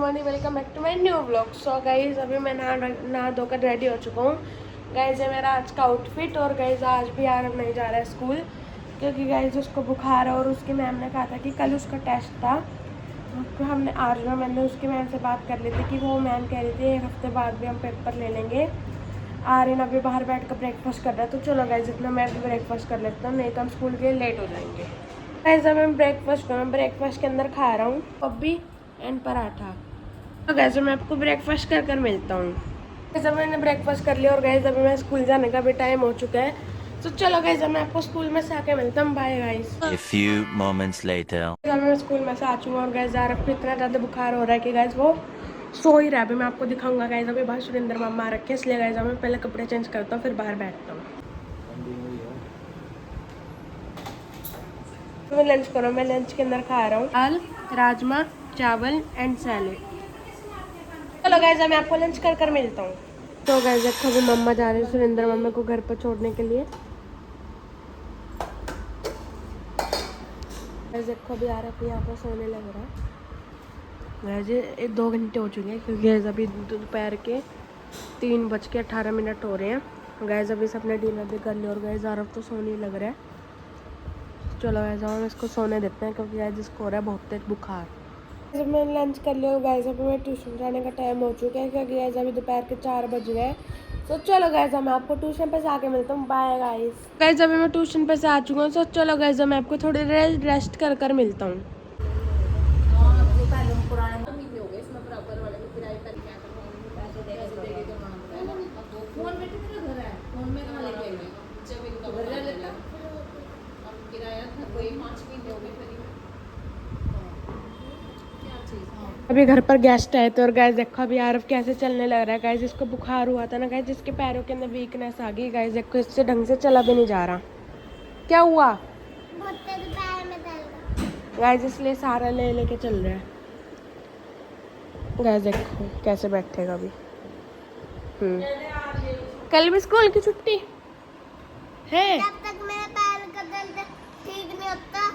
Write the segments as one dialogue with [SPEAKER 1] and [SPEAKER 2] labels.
[SPEAKER 1] Morning, welcome back to my new vlog. So guys अभी मैं नहा धोकर रेडी हो चुका हूँ। गाइज है मेरा आज का आउटफिट। और गाइज आज भी आरव नहीं जा रहा है स्कूल, क्योंकि गाइज उसको बुखार है और उसकी मैम ने कहा था कि कल उसका टेस्ट था। तो मैंने उसकी मैम से बात कर ली थी कि वो मैम कह रही थी 1 हफ्ते बाद भी हम पेपर ले लेंगे। आर्यन अभी बाहर बैठ कर ब्रेकफास्ट कर रहा है, तो चलो गाइज इतना मैं भी ब्रेकफास्ट कर लेता हूँ, नहीं तो हम स्कूल के लिए लेट हो जाएंगे। गाइज अब मैं ब्रेकफास्ट के अंदर खा रहा हूँ पब्बी एंड पराठा। तो गैस मैं आपको ब्रेकफास्ट कर मिलता हूँ। गैस अब मैंने ब्रेकफास्ट कर लिया और गैस अभी मैं स्कूल जाने का भी टाइम हो चुका है। तो चलो गैस मैं आपको स्कूल में से आके मिलता हूँ। Bye guys.
[SPEAKER 2] A few moments later.
[SPEAKER 1] मैं स्कूल में से आ चुका हूँ और गैस आरव को इतना ज़्यादा बुखार हो रहा है कि गैस वो सो ही रहा है। अभी मैं आपको दिखाऊंगा गैस। अभी बाहर सुरेंद्र मामा आ रखे, इसलिए गैस मैं पहले कपड़े चेंज करता हूँ फिर बाहर बैठता हूँ। मैं लंच करूँ, मैं लंच के अंदर खा रहा हूँ दाल, राजमा, चावल एंड सैलेड। चलो गाइस मैं आपको लंच कर मिलता हूँ। तो गाइस देखो अभी मम्मा जा रहे हैं सुरेंद्र मामा को घर पर छोड़ने के लिए। गाइस देखो अभी आ रहा है, यहाँ पर सोने लग रहा है। गाइस 2 घंटे हो चुके हैं, क्योंकि गाइस अभी दोपहर के 3:18 हो रहे हैं। गाइस अभी सबने डिनर भी कर लिया और गाइस आरव तो सोने ही लग रहा है। चलो गाइस हम इसको सोने देते हैं, क्योंकि गाइस इसको हो रहा है बहुत तेज बुखार। जब मैंने लंच कर लिया गाइस अभी मैं ट्यूशन जाने का टाइम हो चुका है, क्योंकि गाइस अभी दोपहर के 4 बज गए। तो चलो गाइस मैं आपको ट्यूशन पे से आके मिलता हूँ। Bye guys. गाइस अभी मैं ट्यूशन पे से आ चुका हूँ। तो चलो गाइस मैं आपको थोड़ी देर रेस्ट कर मिलता हूँ। अभी घर पर गेस्ट आए थे और गाइस देखो अभी आरव कैसे चलने लग रहा है। गाइस इसको बुखार हुआ था ना गाइस, जिसके पैरों के अंदर वीकनेस आ गई। गाइस देखो इससे ढंग से चला भी नहीं जा रहा। क्या हुआ? गाइस इसलिए सहारा ले लेके चल रहा है। गाइस देखो कैसे बैठेगा अभी। कल भी स्कूल की छुट्टी है।
[SPEAKER 3] जब तक मेरा पैर का दर्द ठीक नहीं होता,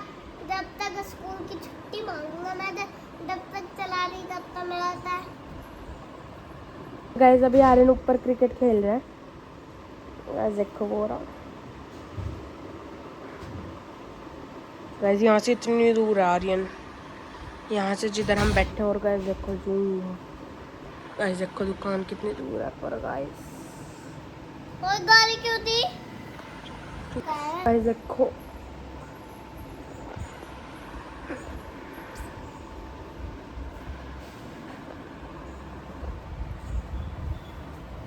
[SPEAKER 3] जब तक स्कूल की छुट्टी मांगूंगा मैं। जब तक चला नहीं तब तक मेरा होता है।
[SPEAKER 1] गाइस अभी आर्यन ऊपर क्रिकेट खेल रहा है। गाइस देखो वो रहा। गाइस यहाँ से इतनी दूर है आर्यन, यहाँ से जिधर हम बैठे। और गाइस देखो जूम, गाइस देखो दुकान कितनी दूर है पर गाइस।
[SPEAKER 3] और गाड़ी क्यों दी?
[SPEAKER 1] गाइस देखो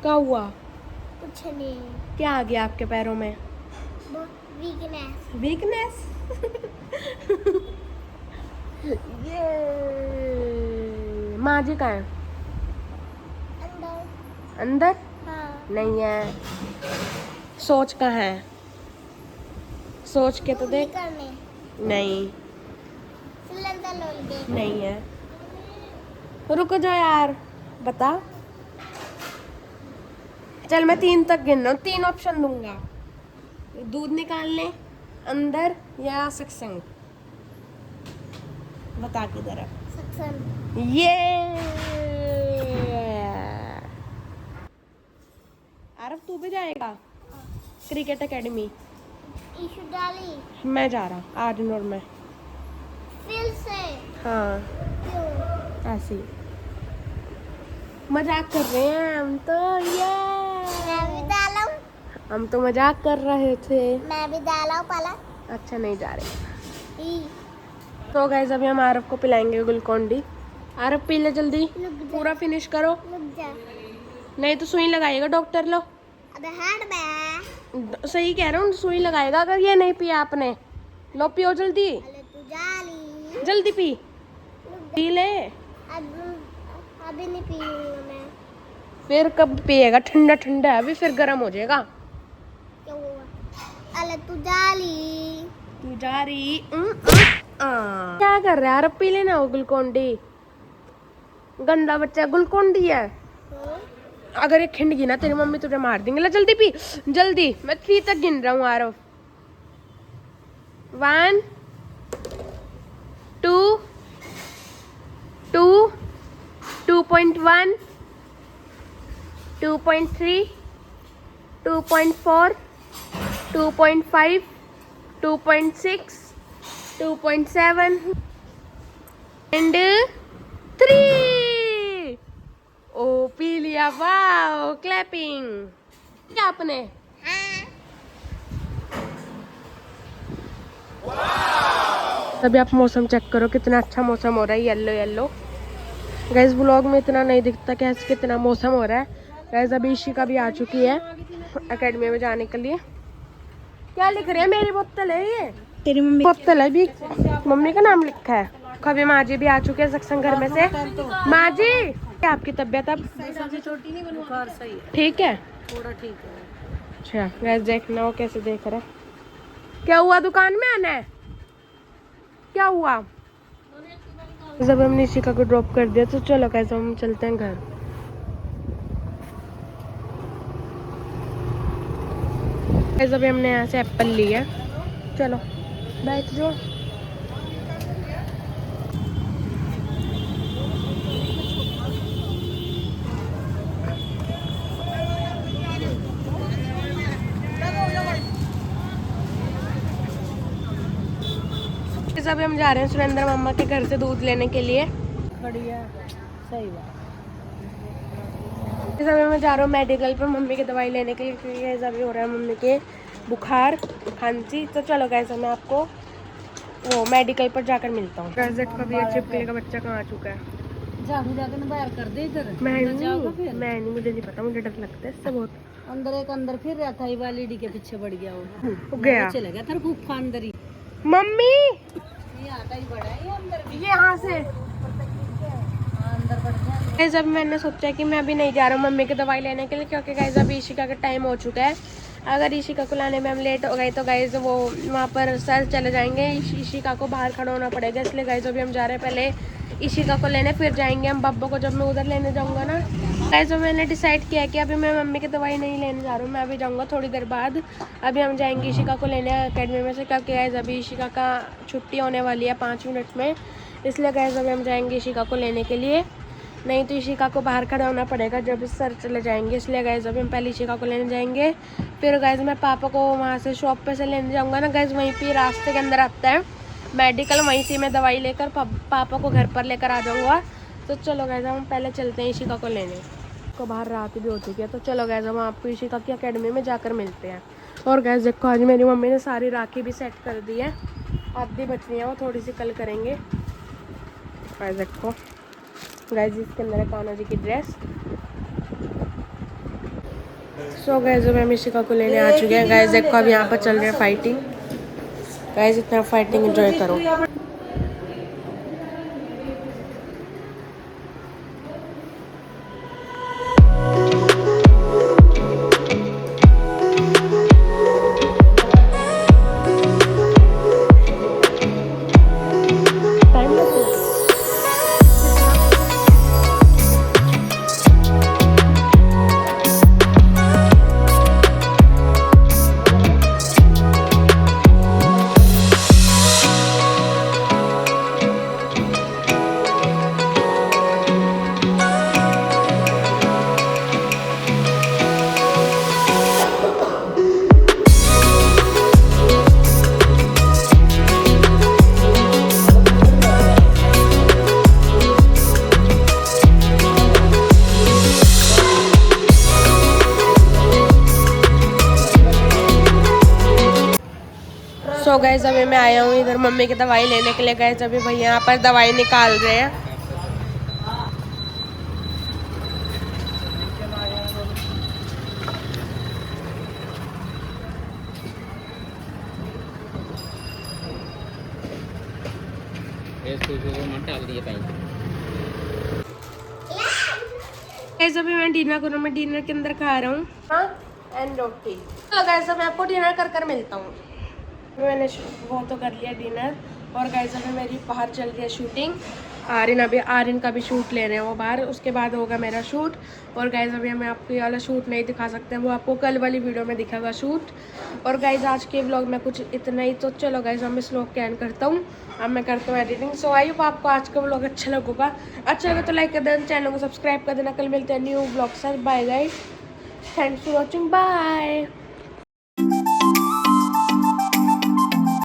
[SPEAKER 1] क्या हुआ?
[SPEAKER 3] कुछ नहीं।
[SPEAKER 1] क्या आ गया आपके पैरों में?
[SPEAKER 3] वीकनेस।
[SPEAKER 1] वीकनेस। ये माँ जी कहाँ है?
[SPEAKER 3] अंदर।
[SPEAKER 1] अंदर?
[SPEAKER 3] हाँ।
[SPEAKER 1] नहीं है। सोच कहाँ है? सोच के तो देख।
[SPEAKER 3] करने।
[SPEAKER 1] नहीं
[SPEAKER 3] सिलेंडर लोल गए।
[SPEAKER 1] नहीं है। रुको जाओ यार, बता। चल मैं 3 तक गिन रहा हूँ, 3 ऑप्शन दूंगा। दूध निकालने, अंदर या सत्संग। बता किधर है?
[SPEAKER 3] सत्संग।
[SPEAKER 1] ये आरव तू भी जाएगा क्रिकेट एकेडमी?
[SPEAKER 3] ईशु डाली।
[SPEAKER 1] मैं जा रहा आर्यन और मैं।
[SPEAKER 3] फिर से?
[SPEAKER 1] हाँ
[SPEAKER 3] क्यों?
[SPEAKER 1] ऐसे ही मजाक कर रहे हैं हम तो। ये
[SPEAKER 3] मैं भी डाला हूँ।
[SPEAKER 1] हम तो मजाक कर रहे थे।
[SPEAKER 3] मैं भी डाला हूँ पहला।
[SPEAKER 1] अच्छा नहीं जा रहे। तो गाइस अभी हम आरव को पिलाएंगे ग्लूकोन डी। आरव पी ले जल्दी, पूरा फिनिश करो।
[SPEAKER 3] रुक जा।
[SPEAKER 1] नहीं तो सुई लगाएगा डॉक्टर। लो
[SPEAKER 3] अबे हट बे।
[SPEAKER 1] सही कह रहा हूँ, सुई लगाएगा अगर ये नहीं पिया आपने। लो पियो जल्दी,
[SPEAKER 3] अरे तू जाली।
[SPEAKER 1] जल्दी पी। पी ले।
[SPEAKER 3] अभी नहीं पीऊंगा मैं।
[SPEAKER 1] फिर कब पिएगा? ठंडा ठंडा है अभी, फिर गर्म हो जाएगा।
[SPEAKER 3] क्यों हुआ? अरे तू जाली।
[SPEAKER 1] तू जा रही क्या कर रहा है? अरे पी लेना वो ग्लूकोन डी। गंदा बच्चा ग्लूकोन डी है। अगर ये खिंड गई ना तेरी मम्मी तुझे मार देंगे। ले जल्दी पी जल्दी। मैं 3 तक गिन रहा हूँ आरव। 1 2 2 2.1, 2.3, 2.4, 2.5, 2.6, 2.7 and 3. ओ पी लिया, वाओ, क्लैपिंग। क्या आपने? अभी आप मौसम चेक करो, कितना अच्छा मौसम हो रहा है, येलो येलो। गैस ब्लॉग में इतना नहीं दिखता कि कितना मौसम हो रहा है। गैस अभी इशिका भी आ चुकी है एकेडमी में जाने के लिए। क्या लिख रहे हैं? मेरी बोतल है ये,
[SPEAKER 4] तेरी मम्मी
[SPEAKER 1] बोतल है भी, मम्मी का नाम लिखा है। कभी माँ जी भी आ चुके हैं सत्संग घर में से। माँ जी, क्या आपकी तबीयत अब
[SPEAKER 4] छोटी नहीं बुखार सही है,
[SPEAKER 1] ठीक है?
[SPEAKER 4] थोड़ा ठीक है।
[SPEAKER 1] अच्छा गैस देखना वो कैसे देख रहा है। क्या हुआ, दुकान में आना है? क्या हुआ? जब हमने इशिका को ड्रॉप कर दिया तो चलो कैसे हम चलते हैं घर। कैसे अभी हमने यहाँ से एप्पल लिया, चलो बैठ जाओ। अभी हम जा रहे हैं सुरेंद्र मामा के घर से दूध लेने के लिए।
[SPEAKER 4] बढ़िया, सही बात।
[SPEAKER 1] इस समय मैं जा रहा हूँ मेडिकल पर मम्मी की दवाई लेने के लिए, क्योंकि अभी हो रहा है मम्मी के बुखार खांसी। तो चलो गैस मैं आपको वो मेडिकल पर जाकर मिलता हूँ। कभी चिपकले का बच्चा कहाँ आ चुका है?
[SPEAKER 4] झाड़ू जाकर बाहर कर दे इधर।
[SPEAKER 1] मैं
[SPEAKER 4] फिर
[SPEAKER 1] नहीं, मुझे नहीं पता, मुझे डर लगता है इससे बहुत।
[SPEAKER 4] अंदर फिर रहा था, ये वाली डी के पीछे बढ़ गया वो
[SPEAKER 1] गया
[SPEAKER 4] चला गया तेरे फूफा अंदर ही।
[SPEAKER 1] मम्मी
[SPEAKER 4] ये आता ही बड़ा है, ये अंदर भी
[SPEAKER 1] यहाँ से।
[SPEAKER 4] अंदर बढ़ गया।
[SPEAKER 1] जब मैंने सोचा कि मैं अभी नहीं जा रहा हूँ मम्मी की दवाई लेने के लिए, क्योंकि गाइस अभी इशिका का टाइम हो चुका है। अगर इशिका को लाने में हम लेट हो गए तो गाइस वो वहाँ पर सर चले जाएंगे, इशिका को बाहर खड़ा होना पड़ेगा। इसलिए गाइस अभी हम जा रहे हैं पहले इशिका को लेने, फिर जाएंगे हम बब्बू को जब मैं उधर लेने जाऊँगा ना। गाइस तो मैंने डिसाइड किया कि अभी मैं मम्मी की दवाई नहीं लेने जा रहा हूँ, मैं अभी जाऊँगा थोड़ी देर बाद। अभी हम जाएंगे इशिका को लेने अकेडमी में से, क्योंकि गाइस अभी इशिका का छुट्टी होने वाली है 5 मिनट में। इसलिए गाइस अभी हम जाएंगे इशिका को लेने के लिए, नहीं तो इशिका को बाहर खड़ा होना पड़ेगा जब सर चले जाएंगे। इसलिए गाइस अभी हम पहले इशिका को लेने जाएंगे, फिर गाइस मैं पापा को वहाँ से शॉप पे से लेने जाऊँगा ना। गाइस वहीं पे रास्ते के अंदर आता है मेडिकल, वहीं से मैं दवाई लेकर पापा को घर पर लेकर आ जाऊँगा। तो चलो गाइस हम पहले चलते हैं इशिका को लेने को। बाहर रात भी हो चुकी है, तो चलो गाइस हम आपको इशिका की अकेडमी में जाकर मिलते हैं। और गाइस देखो आज मेरी मम्मी ने सारी राखी भी सेट कर दी है, आधी बच रही है, वो थोड़ी सी कल करेंगे। गाइस देखो गाइस इसके अंदर है कान्हा जी की ड्रेस। सो गाइस अब हम इशिका को लेने आ चुके हैं। गाइस देखो अब यहाँ पर चल रही है फाइटिंग। गाइस इतना फाइटिंग एंजॉय करो। सो गाइस अभी मैं आया हूँ इधर मम्मी की दवाई लेने के लिए। गाइस अभी भैया यहाँ पर दवाई निकाल रहे हैं। गाइस अभी मैं डिनर करूँ, मैं डिनर के अंदर खा रहा हूँ एंड रोटी। तो गाइस मैं आपको डिनर कर मिलता हूँ। मैंने वो तो कर लिया डिनर, और गाइस अभी मेरी बाहर चल रही है शूटिंग। आर्यन का भी शूट ले रहे हैं वो बाहर, उसके बाद होगा मेरा शूट। और गाइस अभी मैं आपको ये वाला शूट नहीं दिखा सकते, वो आपको कल वाली वीडियो में दिखागा शूट। और गाइस आज के व्लॉग में कुछ इतना ही। तो चलो गाइस अब मैं इस व्लॉग के एंड करता हूँ, अब मैं करता हूँ एडिटिंग। सो आई होप आपको आज का व्लॉग अच्छा लगेगा। अच्छा लगे तो लाइक कर देना, चैनल को सब्सक्राइब कर देना। कल मिलते हैं न्यू व्लॉग से। Bye guys, thanks for watching, bye.